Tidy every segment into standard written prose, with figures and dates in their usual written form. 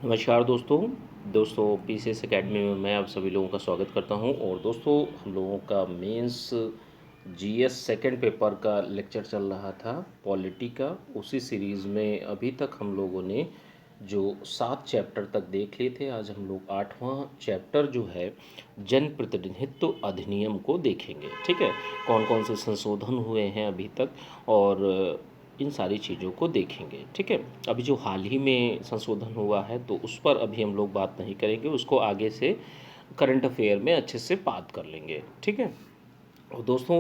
नमस्कार दोस्तों PCS academy में मैं आप सभी लोगों का स्वागत करता हूं। और दोस्तों, हम लोगों का मेंस जीएस सेकंड पेपर का लेक्चर चल रहा था पॉलिटी का। उसी सीरीज़ में अभी तक हम लोगों ने जो 7 चैप्टर तक देख लिए थे, आज हम लोग 8वां चैप्टर जो है जनप्रतिनिधित्व अधिनियम को देखेंगे। ठीक है, कौन कौन से संशोधन हुए हैं अभी तक और इन सारी चीज़ों को देखेंगे। ठीक है, अभी जो हाल ही में संशोधन हुआ है तो उस पर अभी हम लोग बात नहीं करेंगे, उसको आगे से करंट अफेयर में अच्छे से बात कर लेंगे। ठीक है, और दोस्तों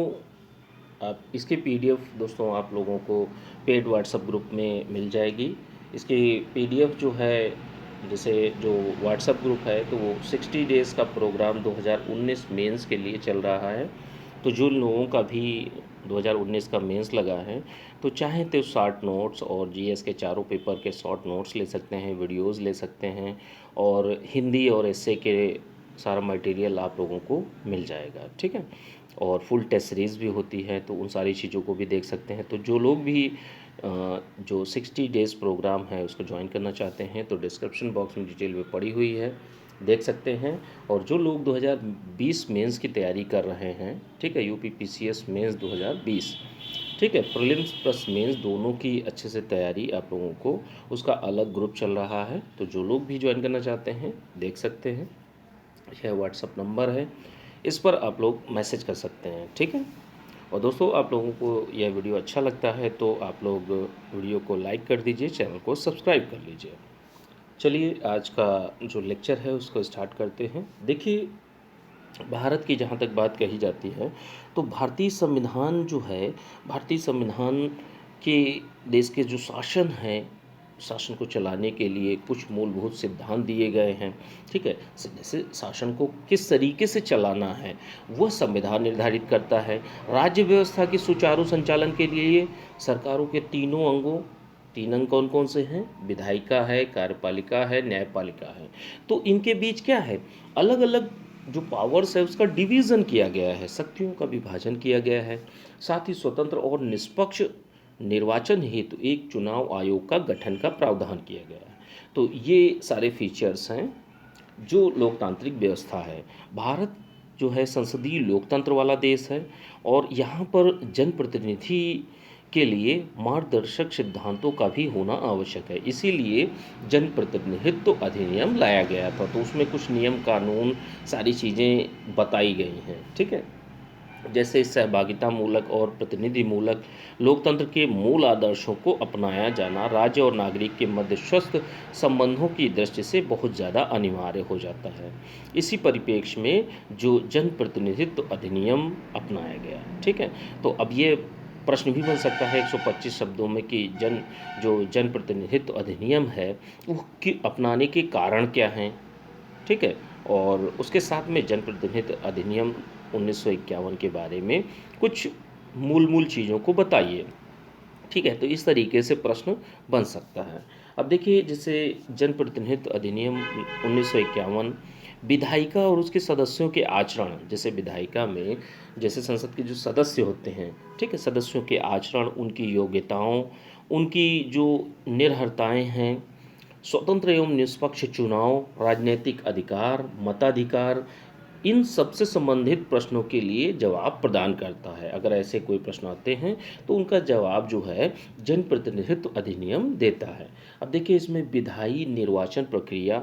आप इसकी पीडीएफ दोस्तों आप लोगों को पेड व्हाट्सएप ग्रुप में मिल जाएगी। इसकी पीडीएफ जो है, जैसे जो व्हाट्सएप ग्रुप है तो वो 60 डेज़ का प्रोग्राम 2019 मेंस के लिए चल रहा है। तो जो लोगों का भी 2019 का मेंस लगा है तो चाहे तो शॉर्ट नोट्स और जीएस के चारों पेपर के शॉर्ट नोट्स ले सकते हैं, वीडियोस ले सकते हैं, और हिंदी और एसए के सारा मटेरियल आप लोगों को मिल जाएगा। ठीक है, और फुल टेस्ट सीरीज़ भी होती है तो उन सारी चीज़ों को भी देख सकते हैं। तो जो लोग भी जो 60 डेज़ प्रोग्राम है उसको ज्वाइन करना चाहते हैं तो डिस्क्रिप्शन बॉक्स में डिटेल में पड़ी हुई है, देख सकते हैं। और जो लोग 2020 मेंस की तैयारी कर रहे हैं, ठीक है, यूपी पीसीएस मेंस 2020, ठीक है, प्रीलिम्स प्लस मेंस दोनों की अच्छे से तैयारी आप लोगों को, उसका अलग ग्रुप चल रहा है। तो जो लोग भी ज्वाइन करना चाहते हैं देख सकते हैं, यह व्हाट्सअप नंबर है, इस पर आप लोग मैसेज कर सकते हैं। ठीक है, और दोस्तों आप लोगों को यह वीडियो अच्छा लगता है तो आप लोग वीडियो को लाइक कर दीजिए, चैनल को सब्सक्राइब कर लीजिए। चलिए आज का जो लेक्चर है उसको स्टार्ट करते हैं। देखिए, भारत की जहाँ तक बात कही जाती है तो भारतीय संविधान जो है, भारतीय संविधान के देश के जो शासन है, शासन को चलाने के लिए कुछ मूलभूत सिद्धांत दिए गए हैं। ठीक है, जैसे शासन को किस तरीके से चलाना है वह संविधान निर्धारित करता है। राज्य व्यवस्था के सुचारू संचालन के लिए सरकारों के तीनों अंगों, तीन अंग कौन कौन से हैं? विधायिका है, कार्यपालिका है, न्यायपालिका है। तो इनके बीच क्या है, अलग अलग जो पावर्स है उसका डिवीज़न किया गया है, शक्तियों का विभाजन किया गया है। साथ ही स्वतंत्र और निष्पक्ष निर्वाचन हेतु एक चुनाव आयोग का गठन का प्रावधान किया गया है। तो ये सारे फीचर्स हैं जो लोकतांत्रिक व्यवस्था है। भारत जो है संसदीय लोकतंत्र वाला देश है और यहाँ पर जनप्रतिनिधि के लिए मार्गदर्शक सिद्धांतों का भी होना आवश्यक है। इसीलिए जनप्रतिनिधित्व अधिनियम लाया गया था। तो उसमें कुछ नियम कानून सारी चीज़ें बताई गई हैं। ठीक है, जैसे सहभागिता मूलक और प्रतिनिधि मूलक लोकतंत्र के मूल आदर्शों को अपनाया जाना राज्य और नागरिक के मध्य स्वस्थ संबंधों की दृष्टि से बहुत ज़्यादा अनिवार्य हो जाता है। इसी परिप्रेक्ष्य में जो जनप्रतिनिधित्व अधिनियम अपनाया गया। ठीक है, तो अब ये प्रश्न भी बन सकता है 125 शब्दों में कि जो जनप्रतिनिधित्व अधिनियम है वो अपनाने के कारण क्या हैं। ठीक है, और उसके साथ में जनप्रतिनिधित्व अधिनियम 1951 के बारे में कुछ मूल चीज़ों को बताइए। ठीक है, तो इस तरीके से प्रश्न बन सकता है। अब देखिए, जैसे जनप्रतिनिधित्व अधिनियम 1951 विधायिका और उसके सदस्यों के आचरण, जैसे विधायिका में जैसे संसद के जो सदस्य होते हैं, ठीक है, सदस्यों के आचरण, उनकी योग्यताओं, उनकी जो निर्भरताएं हैं, स्वतंत्र एवं निष्पक्ष चुनाव, राजनीतिक अधिकार, मताधिकार, इन सबसे संबंधित प्रश्नों के लिए जवाब प्रदान करता है। अगर ऐसे कोई प्रश्न आते हैं तो उनका जवाब जो है जनप्रतिनिधित्व अधिनियम देता है। अब देखिए, इसमें विधायी निर्वाचन प्रक्रिया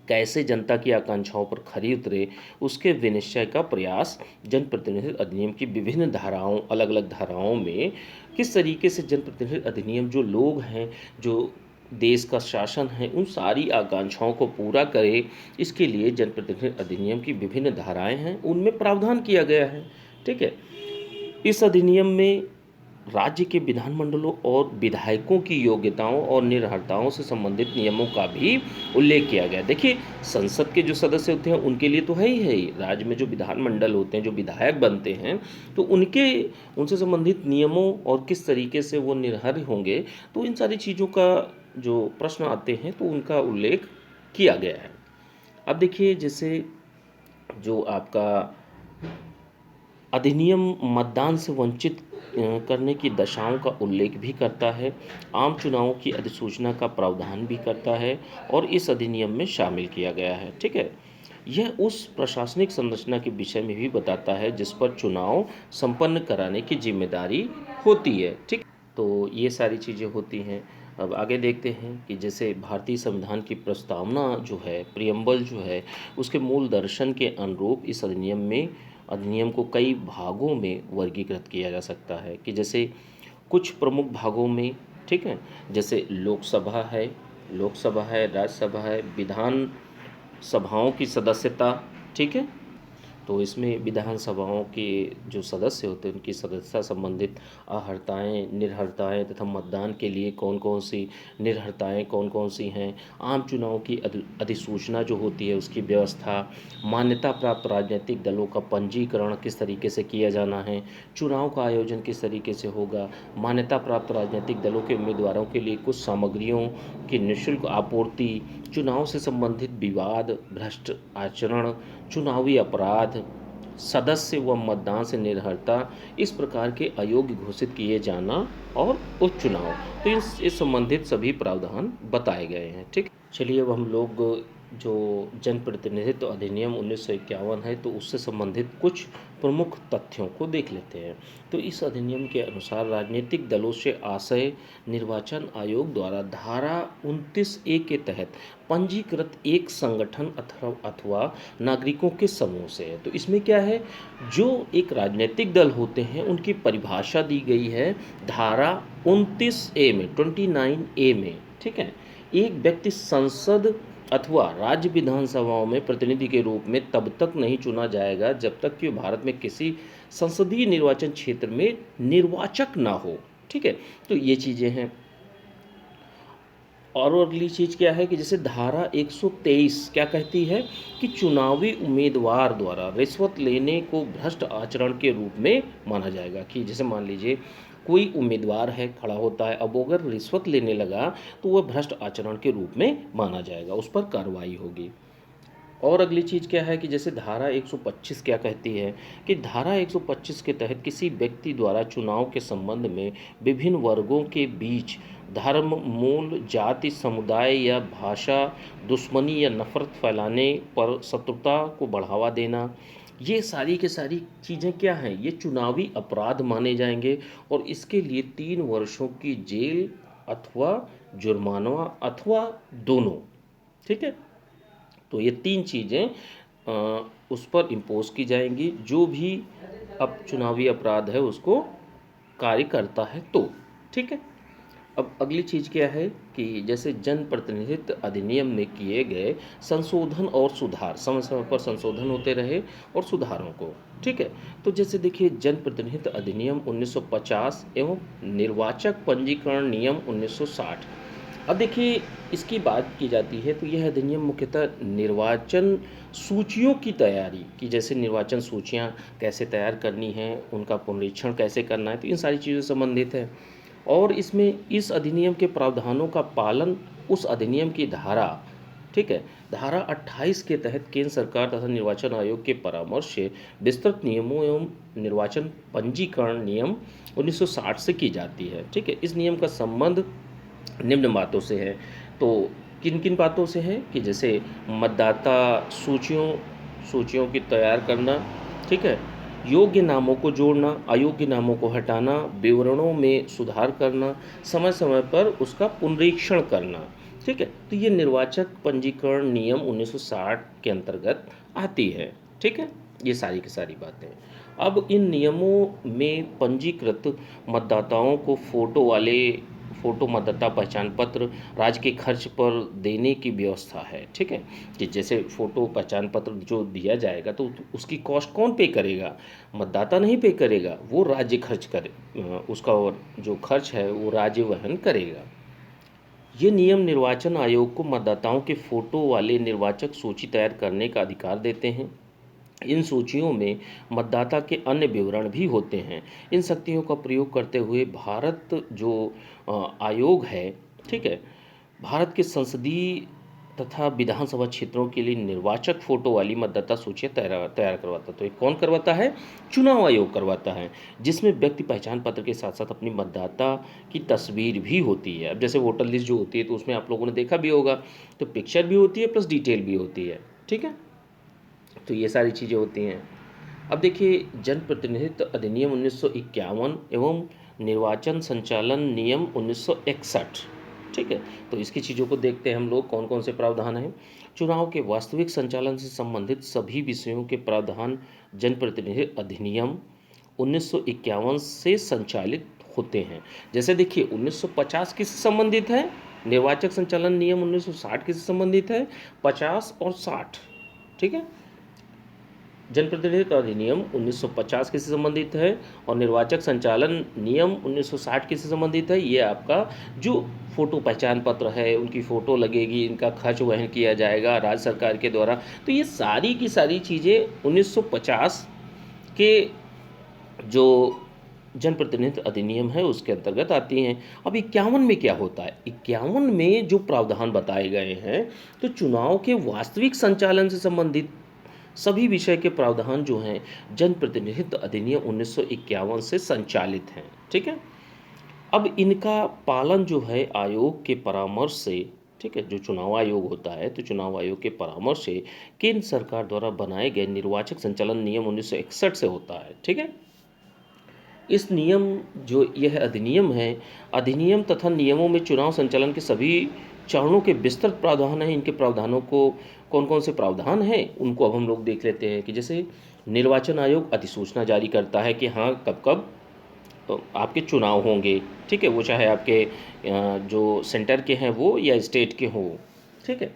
कैसे जनता की आकांक्षाओं पर खरी उतरे, उसके विनिश्चय का प्रयास जनप्रतिनिधित्व अधिनियम की विभिन्न धाराओं, अलग अलग धाराओं में किस तरीके से जनप्रतिनिधित्व अधिनियम जो लोग हैं, जो देश का शासन है, उन सारी आकांक्षाओं को पूरा करे, इसके लिए जनप्रतिनिधित्व अधिनियम की विभिन्न धाराएं हैं, उनमें प्रावधान किया गया है। ठीक है, इस अधिनियम में राज्य के विधानमंडलों और विधायकों की योग्यताओं और निर्भरताओं से संबंधित नियमों का भी उल्लेख किया गया। देखिए, संसद के जो सदस्य होते हैं उनके लिए तो है ही, राज्य में जो विधानमंडल होते हैं, जो विधायक बनते हैं, तो उनसे संबंधित नियमों और किस तरीके से वो निर्भर होंगे, तो इन सारी चीज़ों का जो प्रश्न आते हैं तो उनका उल्लेख किया गया है। अब देखिए, जैसे जो आपका अधिनियम मतदान से वंचित करने की दशाओं का उल्लेख भी करता है, आम चुनावों की अधिसूचना का प्रावधान भी करता है और इस अधिनियम में शामिल किया गया है। ठीक है, यह उस प्रशासनिक संरचना के विषय में भी बताता है जिस पर चुनाव संपन्न कराने की जिम्मेदारी होती है। ठीक, तो ये सारी चीज़ें होती हैं। अब आगे देखते हैं कि जैसे भारतीय संविधान की प्रस्तावना जो है, प्रियम्बल जो है, उसके मूल दर्शन के अनुरूप इस अधिनियम को कई भागों में वर्गीकृत किया जा सकता है कि जैसे कुछ प्रमुख भागों में, ठीक है, जैसे लोकसभा है, राज्यसभा है, विधान सभाओं की सदस्यता, ठीक है, तो इसमें विधानसभाओं के जो सदस्य होते हैं उनकी सदस्यता संबंधित अहर्ताएँ, निर्हरताएँ तथा मतदान के लिए कौन कौन सी निर्हरताएँ कौन कौन सी हैं, आम चुनाव की अधिसूचना जो होती है उसकी व्यवस्था, मान्यता प्राप्त राजनीतिक दलों का पंजीकरण किस तरीके से किया जाना है, चुनाव का आयोजन किस तरीके से होगा, मान्यता प्राप्त राजनीतिक दलों के उम्मीदवारों के लिए कुछ सामग्रियों की निःशुल्क आपूर्ति, चुनाव से संबंधित विवाद, भ्रष्ट आचरण, चुनावी अपराध, सदस्य व मतदान से निर्भरता, इस प्रकार के अयोग्य घोषित किए जाना और उपचुनाव, तो इस संबंधित सभी प्रावधान बताए गए हैं। ठीक, चलिए अब हम लोग जो जनप्रतिनिधित्व अधिनियम 1951 है तो उससे संबंधित कुछ प्रमुख तथ्यों को देख लेते हैं। तो इस अधिनियम के अनुसार राजनीतिक दलों से आशय निर्वाचन आयोग द्वारा धारा 29A के तहत पंजीकृत एक संगठन अथवा नागरिकों के समूह से है। तो इसमें क्या है, जो एक राजनीतिक दल होते हैं उनकी परिभाषा दी गई है धारा 29A में, 29A में। ठीक है, एक व्यक्ति संसद अथवा राज्य विधानसभाओं में प्रतिनिधि के रूप में तब तक नहीं चुना जाएगा जब तक कि भारत में किसी संसदीय निर्वाचन क्षेत्र में निर्वाचक ना हो। ठीक है, तो ये चीज़ें हैं। और अगली चीज़ क्या है कि जैसे धारा 123 क्या कहती है कि चुनावी उम्मीदवार द्वारा रिश्वत लेने को भ्रष्ट आचरण के रूप में माना जाएगा। कि जैसे मान लीजिए कोई उम्मीदवार है, खड़ा होता है, अब वो अगर रिश्वत लेने लगा तो वह भ्रष्ट आचरण के रूप में माना जाएगा, उस पर कार्रवाई होगी। और अगली चीज़ क्या है कि जैसे धारा 125 क्या कहती है कि धारा 125 के तहत किसी व्यक्ति द्वारा चुनाव के संबंध में विभिन्न वर्गों के बीच धर्म, मूल, जाति, समुदाय या भाषा दुश्मनी या नफरत फैलाने पर शत्रुता को बढ़ावा देना, ये सारी के सारी चीज़ें क्या हैं, ये चुनावी अपराध माने जाएंगे और इसके लिए 3 वर्षों की जेल अथवा जुर्माना अथवा दोनों। ठीक है, तो ये 3 चीज़ें उस पर इम्पोज की जाएंगी जो भी अब चुनावी अपराध है उसको कार्य करता है तो। ठीक है, अब अगली चीज़ क्या है कि जैसे जनप्रतिनिधित्व अधिनियम में किए गए संशोधन और सुधार, समय समय पर संशोधन होते रहे और सुधारों को। ठीक है, तो जैसे देखिए जनप्रतिनिधित्व अधिनियम 1950 एवं निर्वाचक पंजीकरण नियम 1960। अब देखिए इसकी बात की जाती है तो यह अधिनियम मुख्यतः निर्वाचन सूचियों की तैयारी की, जैसे निर्वाचन सूचियां कैसे तैयार करनी है, उनका पुनरीक्षण कैसे करना है, तो इन सारी चीज़ों से संबंधित है। और इसमें इस अधिनियम के प्रावधानों का पालन उस अधिनियम की धारा, ठीक है, धारा 28 के तहत केंद्र सरकार तथा निर्वाचन आयोग के परामर्श से विस्तृत नियमों एवं निर्वाचन पंजीकरण नियम 1960 से की जाती है। ठीक है, इस नियम का संबंध निम्न बातों से है। तो किन किन बातों से है कि जैसे मतदाता सूचियों की तैयार करना, ठीक है, योग्य नामों को जोड़ना, अयोग्य नामों को हटाना, विवरणों में सुधार करना, समय समय पर उसका पुनरीक्षण करना। ठीक है, तो ये निर्वाचक पंजीकरण नियम 1960 के अंतर्गत आती है। ठीक है, ये सारी की सारी बातें। अब इन नियमों में पंजीकृत मतदाताओं को फोटो मतदाता पहचान पत्र राज्य के खर्च पर देने की व्यवस्था है। ठीक है, कि जैसे फ़ोटो पहचान पत्र जो दिया जाएगा तो उसकी कॉस्ट कौन पे करेगा, मतदाता नहीं पे करेगा, वो राज्य खर्च करे, उसका जो खर्च है वो राज्य वहन करेगा। ये नियम निर्वाचन आयोग को मतदाताओं के फ़ोटो वाले निर्वाचक सूची तैयार करने का अधिकार देते हैं। इन सूचियों में मतदाता के अन्य विवरण भी होते हैं। इन शक्तियों का प्रयोग करते हुए भारत जो आयोग है, ठीक है, भारत के संसदीय तथा विधानसभा क्षेत्रों के लिए निर्वाचक फोटो वाली मतदाता सूचियाँ तैयार तैयार करवाता। तो ये कौन करवाता है? चुनाव आयोग करवाता है, जिसमें व्यक्ति पहचान पत्र के साथ साथ अपनी मतदाता की तस्वीर भी होती है। अब जैसे वोटर लिस्ट जो होती है तो उसमें आप लोगों ने देखा भी होगा, तो पिक्चर भी होती है प्लस डिटेल भी होती है, ठीक है। तो ये सारी चीज़ें होती हैं। अब देखिए, जनप्रतिनिधित्व अधिनियम 1951 एवं निर्वाचन संचालन नियम 1961, ठीक है। तो इसकी चीज़ों को देखते हैं हम लोग, कौन कौन से प्रावधान हैं। चुनाव के वास्तविक संचालन से संबंधित सभी विषयों के प्रावधान जनप्रतिनिधित्व अधिनियम 1951 से संचालित होते हैं। जैसे देखिए, 1950 किससे संबंधित है? निर्वाचक संचालन नियम 1960 किससे संबंधित है? 50 और 60, ठीक है। जनप्रतिनिधित्व अधिनियम 1950 किससे संबंधित है और निर्वाचक संचालन नियम 1960 किससे संबंधित है? ये आपका जो फोटो पहचान पत्र है, उनकी फ़ोटो लगेगी, इनका खर्च वहन किया जाएगा राज्य सरकार के द्वारा। तो ये सारी की सारी चीज़ें 1950 के जो जनप्रतिनिधित्व अधिनियम है उसके अंतर्गत आती हैं। अब 51 में क्या होता है? 51 में जो प्रावधान बताए गए हैं, तो चुनाव के वास्तविक संचालन से संबंधित सभी विषय के प्रावधान जो हैं जनप्रतिनिधित्व अधिनियम 1951 से संचालित हैं, ठीक है। अब इनका पालन जो है आयोग के परामर्श से, ठीक है, जो चुनाव आयोग होता है तो चुनाव आयोग के परामर्श से केंद्र सरकार द्वारा बनाए गए निर्वाचक संचालन नियम 1961 से होता है, ठीक है। इस नियम जो यह अधिनियम है, अधिनियम तथा नियमों में चुनाव संचालन के सभी चरणों के विस्तृत प्रावधान हैं। इनके प्रावधानों को कौन कौन से प्रावधान हैं उनको अब हम लोग देख लेते हैं कि जैसे निर्वाचन आयोग अधिसूचना जारी करता है कि हाँ कब कब तो आपके चुनाव होंगे, ठीक है, वो चाहे आपके जो सेंटर के हैं वो या स्टेट के हों, ठीक है।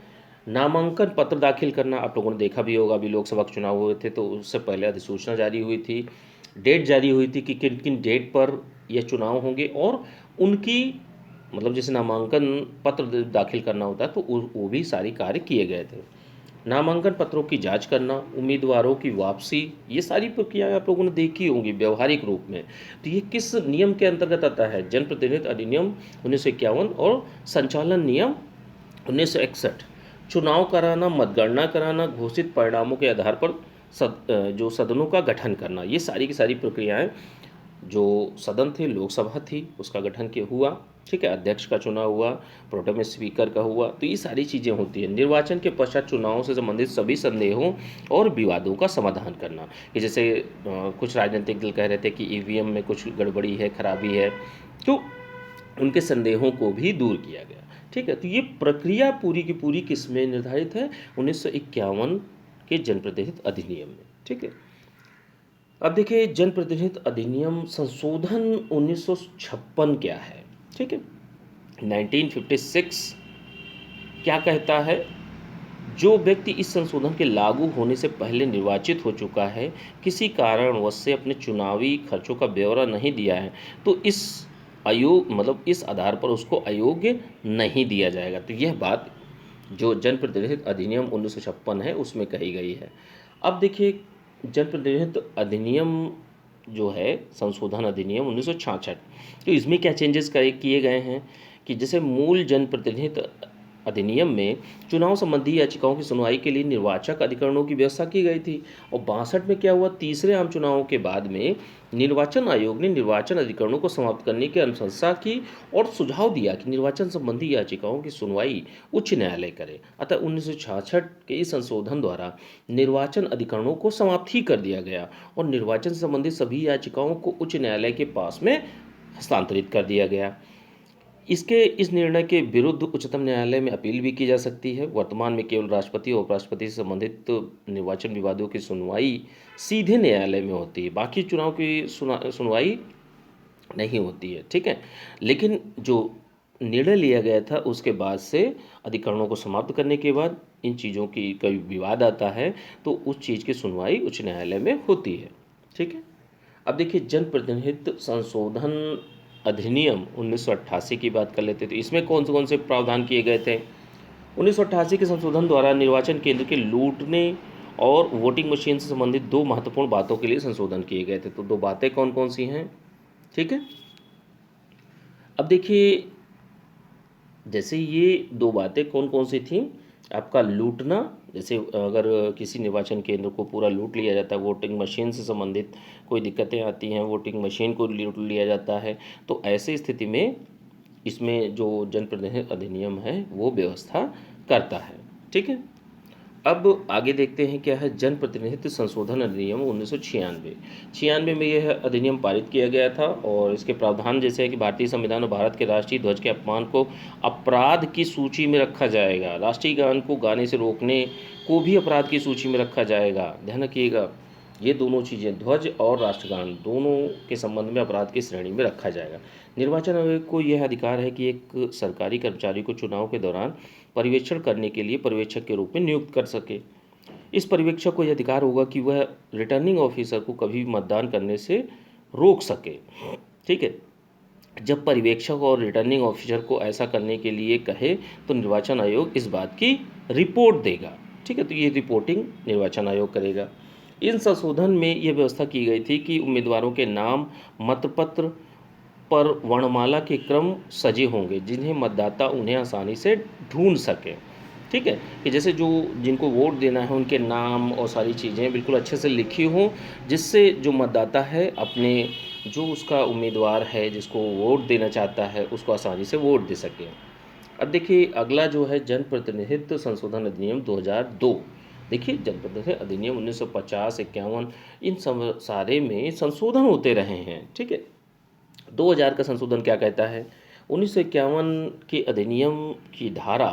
नामांकन पत्र दाखिल करना आप लोगों ने देखा भी होगा, अभी लोकसभा के चुनाव हुए थे तो उससे पहले अधिसूचना जारी हुई थी, डेट जारी हुई थी कि किन किन डेट पर यह चुनाव होंगे और उनकी मतलब जैसे नामांकन पत्र दाखिल करना होता है तो वो भी सारी कार्य किए गए थे। नामांकन पत्रों की जांच करना, उम्मीदवारों की वापसी, ये सारी प्रक्रियाएं आप लोगों ने देखी होंगी व्यवहारिक रूप में। तो ये किस नियम के अंतर्गत आता है? जनप्रतिनिधित्व अधिनियम 1951 और संचालन नियम 1961। चुनाव कराना, मतगणना कराना, घोषित परिणामों के आधार पर जो सदनों का गठन करना, ये सारी की सारी प्रक्रियाएं, जो सदन थे लोकसभा थी उसका गठन के हुआ, ठीक है, अध्यक्ष का चुनाव हुआ, प्रोटेम स्पीकर का हुआ, तो ये सारी चीज़ें होती हैं। निर्वाचन के पश्चात चुनावों से संबंधित सभी संदेहों और विवादों का समाधान करना, कि जैसे कुछ राजनीतिक दल कह रहे थे कि ईवीएम में कुछ गड़बड़ी है, खराबी है, तो उनके संदेहों को भी दूर किया गया, ठीक है। तो ये प्रक्रिया पूरी की पूरी किस में निर्धारित है? 1951 के जनप्रतिनिधित्व अधिनियम में, ठीक है। अब देखिए, जनप्रतिनिधित्व अधिनियम संशोधन 1956 क्या है, ठीक है। 1956 क्या कहता है? जो व्यक्ति इस संशोधन के लागू होने से पहले निर्वाचित हो चुका है, किसी कारणवश से अपने चुनावी खर्चों का ब्यौरा नहीं दिया है, तो इस आयोग मतलब इस आधार पर उसको अयोग्य नहीं दिया जाएगा। तो यह बात जो जनप्रतिनिधित्व अधिनियम 1956 है उसमें कही गई है। अब देखिए, जनप्रतिनिधित्व अधिनियम जो है संशोधन अधिनियम 1966, तो इसमें क्या चेंजेस किए गए हैं कि जैसे मूल जनप्रतिनिधित्व अधिनियम में चुनाव संबंधी याचिकाओं की सुनवाई के लिए निर्वाचक अधिकरणों की व्यवस्था की गई थी, और 62 में क्या हुआ, तीसरे आम चुनावों के बाद में निर्वाचन आयोग ने निर्वाचन अधिकरणों को समाप्त करने की अनुशंसा की और सुझाव दिया कि निर्वाचन संबंधी याचिकाओं की सुनवाई उच्च न्यायालय करे। अतः 1966 के इस संशोधन द्वारा निर्वाचन अधिकरणों को समाप्त ही कर दिया गया और निर्वाचन से संबंधित सभी याचिकाओं को उच्च न्यायालय के पास में हस्तांतरित कर दिया गया। इसके इस निर्णय के विरुद्ध उच्चतम न्यायालय में अपील भी की जा सकती है। वर्तमान में केवल राष्ट्रपति और उपराष्ट्रपति से संबंधित निर्वाचन विवादों की सुनवाई सीधे न्यायालय में होती है, बाकी चुनाव की सुनवाई नहीं होती है, ठीक है। लेकिन जो निर्णय लिया गया था उसके बाद से अधिकरणों को समाप्त करने के बाद इन चीज़ों की कोई विवाद आता है तो उस चीज़ की सुनवाई उच्च न्यायालय में होती है, ठीक है। अब देखिए, जनप्रतिनिधित्व संशोधन अधिनियम 1988 की बात कर लेते, तो इसमें कौन से प्रावधान किए गए थे? 1988 के संशोधन द्वारा निर्वाचन केंद्र के लूटने और वोटिंग मशीन से संबंधित दो महत्वपूर्ण बातों के लिए संशोधन किए गए थे। तो दो बातें कौन कौन सी हैं, ठीक है। अब देखिए, जैसे ये दो बातें कौन कौन सी थी आपका लूटना, जैसे अगर किसी निर्वाचन केंद्र को पूरा लूट लिया जाता है, वोटिंग मशीन से संबंधित कोई दिक्कतें आती हैं, वोटिंग मशीन को लूट लिया जाता है, तो ऐसी स्थिति में इसमें जो जनप्रतिनिधि अधिनियम है वो व्यवस्था करता है। ठीक है, अब आगे देखते हैं क्या है जनप्रतिनिधित्व संशोधन अधिनियम 1996। 96 में यह अधिनियम पारित किया गया था और इसके प्रावधान जैसे है कि भारतीय संविधान और भारत के राष्ट्रीय ध्वज के अपमान को अपराध की सूची में रखा जाएगा, राष्ट्रीय गान को गाने से रोकने को भी अपराध की सूची में रखा जाएगा। ध्यान रखिएगा, ये दोनों चीज़ें, ध्वज और राष्ट्रगान, दोनों के संबंध में अपराध की श्रेणी में रखा जाएगा। निर्वाचन आयोग को यह अधिकार है कि एक सरकारी कर्मचारी को चुनाव के दौरान पर्यवेक्षण करने के लिए पर्यवेक्षक के रूप में नियुक्त कर सके। इस पर्यवेक्षक को यह अधिकार होगा कि वह रिटर्निंग ऑफिसर को कभी भी मतदान करने से रोक सके। ठीक है, जब पर्यवेक्षक और रिटर्निंग ऑफिसर को ऐसा करने के लिए कहे तो निर्वाचन आयोग इस बात की रिपोर्ट देगा। ठीक है, तो ये रिपोर्टिंग निर्वाचन आयोग करेगा। इन संशोधन में यह व्यवस्था की गई थी कि उम्मीदवारों के नाम मतपत्र पर वर्णमाला के क्रम सजे होंगे जिन्हें मतदाता उन्हें आसानी से ढूंढ सके। ठीक है, कि जैसे जो जिनको वोट देना है उनके नाम और सारी चीज़ें बिल्कुल अच्छे से लिखी हों, जिससे जो मतदाता है अपने जो उसका उम्मीदवार है जिसको वोट देना चाहता है उसको आसानी से वोट दे सके। अब देखिए अगला जो है जनप्रतिनिधित्व संशोधन अधिनियम 2002। देखिए जनप्रतिनिधित्व अधिनियम 1950, 51 इन सब सारे में संशोधन होते रहे हैं। ठीक है, 2000 का संशोधन क्या कहता है, 1951 के अधिनियम की धारा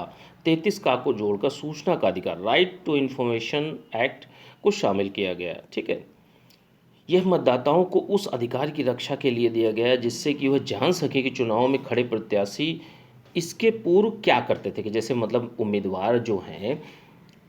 33 का को जोड़कर सूचना का अधिकार, राइट टू इन्फॉर्मेशन एक्ट को शामिल किया गया। ठीक है, यह मतदाताओं को उस अधिकार की रक्षा के लिए दिया गया है जिससे कि वह जान सके कि चुनाव में खड़े प्रत्याशी इसके पूर्व क्या करते थे, कि जैसे मतलब उम्मीदवार जो हैं,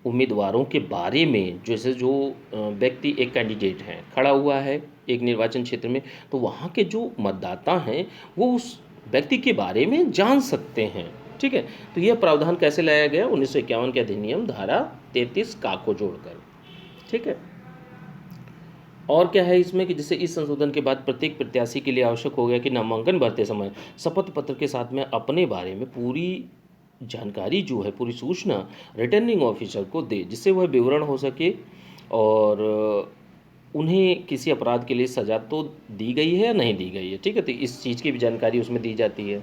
उम्मीदवारों के बारे में, जैसे जो व्यक्ति एक कैंडिडेट है खड़ा हुआ है एक निर्वाचन क्षेत्र में, तो वहाँ के जो मतदाता हैं वो उस व्यक्ति के बारे में जान सकते हैं। ठीक है, तो यह प्रावधान कैसे लाया गया, 1951 के अधिनियम धारा 33 का को जोड़कर। ठीक है, और क्या है इसमें कि जैसे इस संशोधन के बाद प्रत्येक प्रत्याशी के लिए आवश्यक हो गया कि नामांकन भरते समय शपथ पत्र के साथ में अपने बारे में पूरी जानकारी जो है, पूरी सूचना रिटर्निंग ऑफिसर को दे, जिससे वह विवरण हो सके और उन्हें किसी अपराध के लिए सज़ा तो दी गई है या नहीं दी गई है। ठीक है, तो इस चीज़ की भी जानकारी उसमें दी जाती है।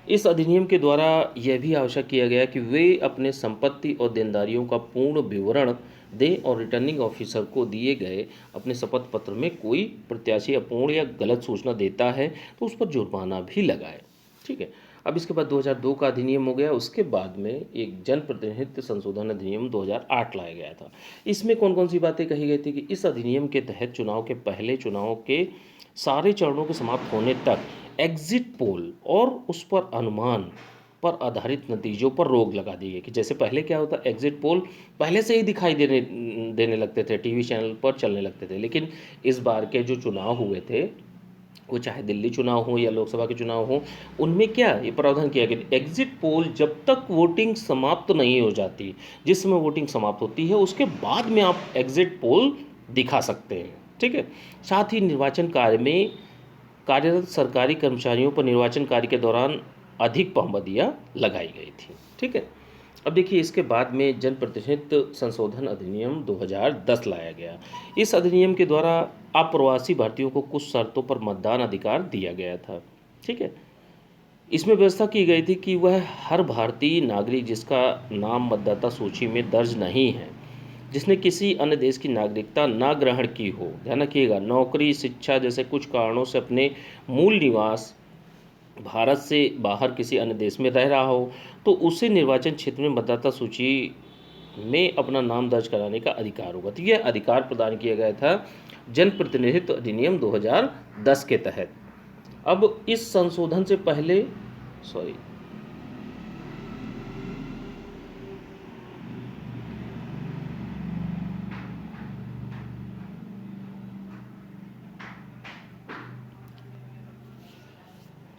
इस अधिनियम के द्वारा यह भी आवश्यक किया गया कि वे अपने संपत्ति और देनदारियों का पूर्ण विवरण दें और रिटर्निंग ऑफिसर को दिए गए अपने शपथ पत्र में कोई प्रत्याशी अपूर्ण या गलत सूचना देता है तो उस पर जुर्माना भी लगाए। ठीक है, अब इसके बाद 2002 का अधिनियम हो गया, उसके बाद में एक जनप्रतिनिधित्व संशोधन अधिनियम 2008 लाया गया था। इसमें कौन कौन सी बातें कही गई थी कि इस अधिनियम के तहत चुनाव के पहले चुनाव के सारे चरणों के समाप्त होने तक एग्जिट पोल और उस पर अनुमान पर आधारित नतीजों पर रोक लगा दी गई। कि जैसे पहले क्या होता, एग्जिट पोल पहले से ही दिखाई देने लगते थे, टीवी चैनल पर चलने लगते थे, लेकिन इस बार के जो चुनाव हुए थे वो चाहे दिल्ली चुनाव हो या लोकसभा के चुनाव हो, उनमें क्या ये प्रावधान किया गया, एग्जिट पोल जब तक वोटिंग समाप्त नहीं हो जाती, जिस समय वोटिंग समाप्त होती है उसके बाद में आप एग्जिट पोल दिखा सकते हैं। ठीक है, साथ ही निर्वाचन कार्य में कार्यरत सरकारी कर्मचारियों पर निर्वाचन कार्य के दौरान अधिक पाबंदियाँ लगाई गई थी। ठीक है, अब देखिए इसके बाद में जनप्रतिनिधित्व संशोधन अधिनियम 2010 लाया गया। इस अधिनियम के द्वारा अप्रवासी भारतीयों को कुछ शर्तों पर मतदान अधिकार दिया गया था। ठीक है, इसमें व्यवस्था की गई थी कि वह हर भारतीय नागरिक जिसका नाम मतदाता सूची में दर्ज नहीं है, जिसने किसी अन्य देश की नागरिकता ना ग्रहण की हो, ध्यान रखिएगा, नौकरी, शिक्षा जैसे कुछ कारणों से अपने मूल निवास भारत से बाहर किसी अन्य देश में रह रहा हो, तो उसे निर्वाचन क्षेत्र में मतदाता सूची में अपना नाम दर्ज कराने का अधिकार होगा। तो यह अधिकार प्रदान किया गया था जनप्रतिनिधित्व अधिनियम 2010 के तहत। अब इस संशोधन से पहले सॉरी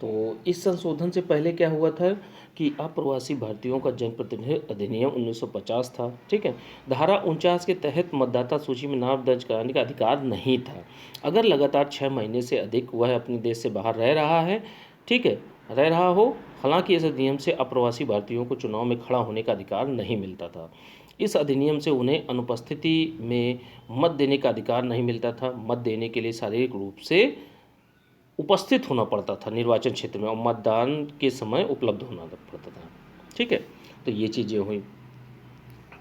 तो इस संशोधन से पहले क्या हुआ था कि अप्रवासी भारतीयों का जनप्रतिनिधित्व अधिनियम 1950 था। ठीक है, धारा 49 के तहत मतदाता सूची में नाम दर्ज कराने का अधिकार नहीं था अगर लगातार 6 महीने से अधिक वह अपने देश से बाहर रह रहा है। ठीक है, रह रहा हो। हालांकि इस अधिनियम से अप्रवासी भारतीयों को चुनाव में खड़ा होने का अधिकार नहीं मिलता था। इस अधिनियम से उन्हें अनुपस्थिति में मत देने का अधिकार नहीं मिलता था। मत देने के लिए शारीरिक रूप से उपस्थित होना पड़ता था निर्वाचन क्षेत्र में, और मतदान के समय उपलब्ध होना पड़ता था। ठीक है, तो ये चीज़ें हुई।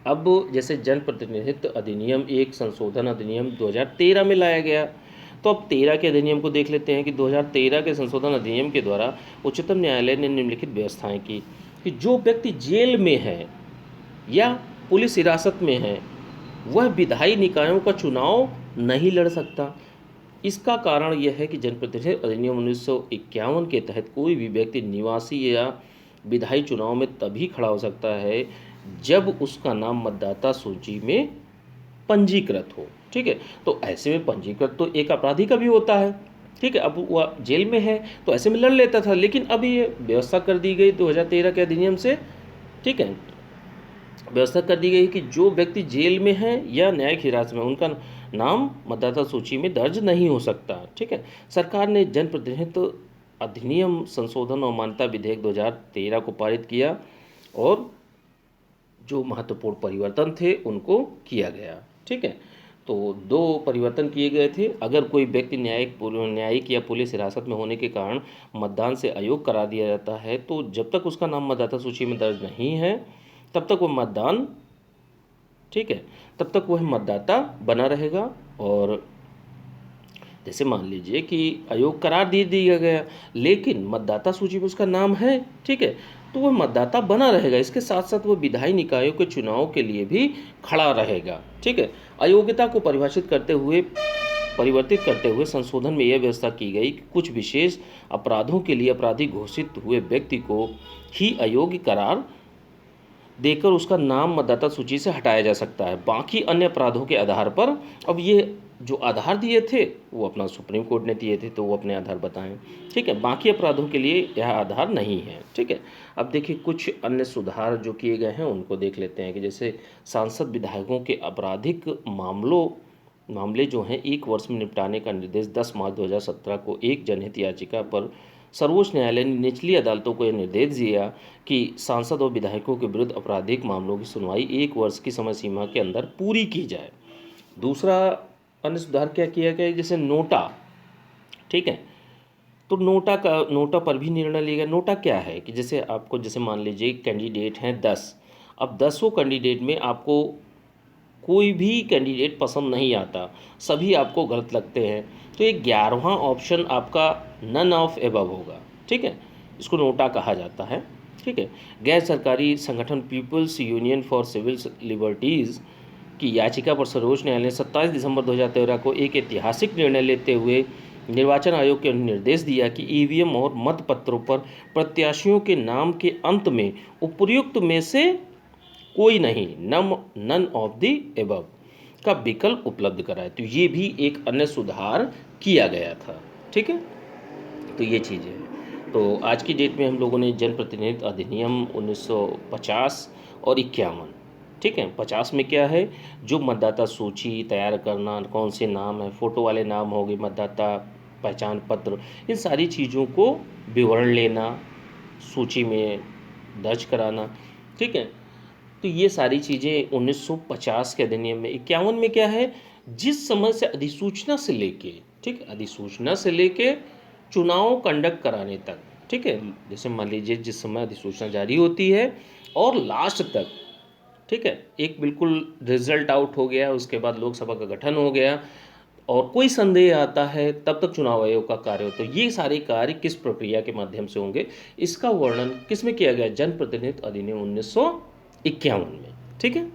अब जैसे जनप्रतिनिधित्व अधिनियम एक संशोधन अधिनियम 2013 में लाया गया। तो अब 13 के अधिनियम को देख लेते हैं कि 2013 के संशोधन अधिनियम के द्वारा उच्चतम न्यायालय ने निम्नलिखित व्यवस्थाएं की कि जो व्यक्ति जेल में है या पुलिस हिरासत में है वह विधायी निकायों का चुनाव नहीं लड़ सकता। इसका कारण यह है कि जनप्रतिनिधित्व अधिनियम 1951 के तहत कोई भी व्यक्ति निवासी या विधायी चुनाव में तभी खड़ा हो सकता है जब उसका नाम मतदाता सूची में पंजीकृत हो। ठीक है, तो ऐसे में पंजीकृत तो एक अपराधी का भी होता है। ठीक है, अब वह जेल में है तो ऐसे में लड़ लेता था, लेकिन अब ये व्यवस्था कर दी गई 2013 के अधिनियम से। ठीक है, व्यवस्था कर दी गई कि जो व्यक्ति जेल में है या न्यायिक हिरासत में उनका नाम मतदाता सूची में दर्ज नहीं हो सकता। ठीक है, सरकार ने जनप्रतिनिधित्व अधिनियम संशोधन और मान्यता विधेयक 2013 को पारित किया और जो महत्वपूर्ण परिवर्तन थे उनको किया गया। ठीक है, तो 2 परिवर्तन किए गए थे। अगर कोई व्यक्ति न्यायिक या पुलिस हिरासत में होने के कारण मतदान से अयोग्य करा दिया जाता है तो जब तक उसका नाम मतदाता सूची में दर्ज नहीं है तब तक वह मतदान, ठीक है, तब तक वह मतदाता बना रहेगा। और जैसे मान लीजिए कि अयोग्य करार दे दिया गया लेकिन मतदाता सूची में उसका नाम है, ठीक है, तो वह मतदाता बना रहेगा। इसके साथ साथ वह विधायी निकायों के चुनाव के लिए भी खड़ा रहेगा। ठीक है, अयोग्यता को परिवर्तित करते हुए संशोधन में यह व्यवस्था की गई कि कुछ विशेष अपराधों के लिए अपराधी घोषित हुए व्यक्ति को ही अयोग्य करार देकर उसका नाम मतदाता सूची से हटाया जा सकता है। बाकी अन्य अपराधों के आधार पर, अब ये जो आधार दिए थे वो अपना सुप्रीम कोर्ट ने दिए थे तो वो अपने आधार बताएं। ठीक है, बाकी अपराधों के लिए यह आधार नहीं है। ठीक है, अब देखिए कुछ अन्य सुधार जो किए गए हैं उनको देख लेते हैं कि जैसे सांसद विधायकों के आपराधिक मामले जो हैं 1 वर्ष में निपटाने का निर्देश 10 मार्च 2017 को एक जनहित याचिका पर सर्वोच्च न्यायालय ने निचली अदालतों को यह निर्देश दिया कि सांसद और विधायकों के विरुद्ध आपराधिक मामलों की सुनवाई 1 वर्ष की समय सीमा के अंदर पूरी की जाए। दूसरा अन्य सुधार क्या किया गया, जैसे नोटा, ठीक है, तो नोटा पर भी निर्णय लिया गया। नोटा क्या है कि जैसे आपको, जैसे मान लीजिए कैंडिडेट हैं 10, अब 10 कैंडिडेट में आपको कोई भी कैंडिडेट पसंद नहीं आता, सभी आपको गलत लगते हैं, तो एक 11वां ऑप्शन आपका नन ऑफ एबव होगा। ठीक है, इसको नोटा कहा जाता है। ठीक है, गैर सरकारी संगठन People's Union for Civil Liberties की याचिका पर सर्वोच्च न्यायालय ने 27 दिसंबर 2013 को एक ऐतिहासिक निर्णय लेते हुए निर्वाचन आयोग को निर्देश दिया कि ईवीएम और मतपत्रों पर प्रत्याशियों के नाम के अंत में उपर्युक्त में से कोई नहीं, नन ऑफ द एबव का विकल्प उपलब्ध कराए। तो ये भी एक अन्य सुधार किया गया था। ठीक है, तो ये चीज़ें हैं। तो आज की डेट में हम लोगों ने जनप्रतिनिधित्व अधिनियम 1950 और 51, ठीक है, 50 में क्या है, जो मतदाता सूची तैयार करना, कौन से नाम है, फ़ोटो वाले नाम हो गए, मतदाता पहचान पत्र, इन सारी चीज़ों को विवरण लेना, सूची में दर्ज कराना। ठीक है, तो ये सारी चीज़ें 1950 के अधिनियम में। 51 में क्या है, जिस समय से अधिसूचना से लेके, ठीक, अधिसूचना से लेके चुनाव कंडक्ट कराने तक, ठीक है, जैसे मान लीजिए जिस समय अधिसूचना जारी होती है और लास्ट तक, ठीक है, एक बिल्कुल रिजल्ट आउट हो गया, उसके बाद लोकसभा का गठन हो गया और कोई संदेह आता है तब तक चुनाव आयोग का कार्य हो। तो ये सारे कार्य किस प्रक्रिया के माध्यम से होंगे, इसका वर्णन किस में किया गया, जनप्रतिनिधित्व अधिनियम 1951 में। ठीक है,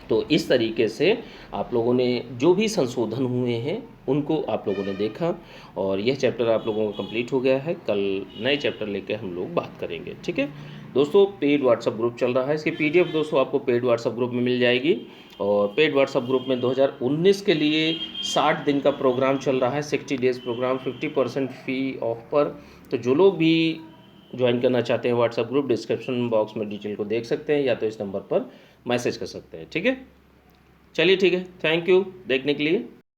तो इस तरीके से आप लोगों ने जो भी संशोधन हुए हैं उनको आप लोगों ने देखा और यह चैप्टर आप लोगों का कंप्लीट हो गया है। कल नए चैप्टर लेकर हम लोग बात करेंगे। ठीक है दोस्तों, पेड व्हाट्सएप ग्रुप चल रहा है, इसकी पीडीएफ दोस्तों आपको पेड व्हाट्सएप ग्रुप में मिल जाएगी। और पेड व्हाट्सएप ग्रुप में 2019 के लिए 60 दिन का प्रोग्राम चल रहा है, 60 डेज़ प्रोग्राम, 50% फ़ी ऑफ पर। तो जो लोग भी ज्वाइन करना चाहते हैं व्हाट्सएप ग्रुप, डिस्क्रिप्शन बॉक्स में डिटेल को देख सकते हैं या तो इस नंबर पर मैसेज कर सकते हैं। ठीक है, चलिए ठीक है, थैंक यू देखने के लिए।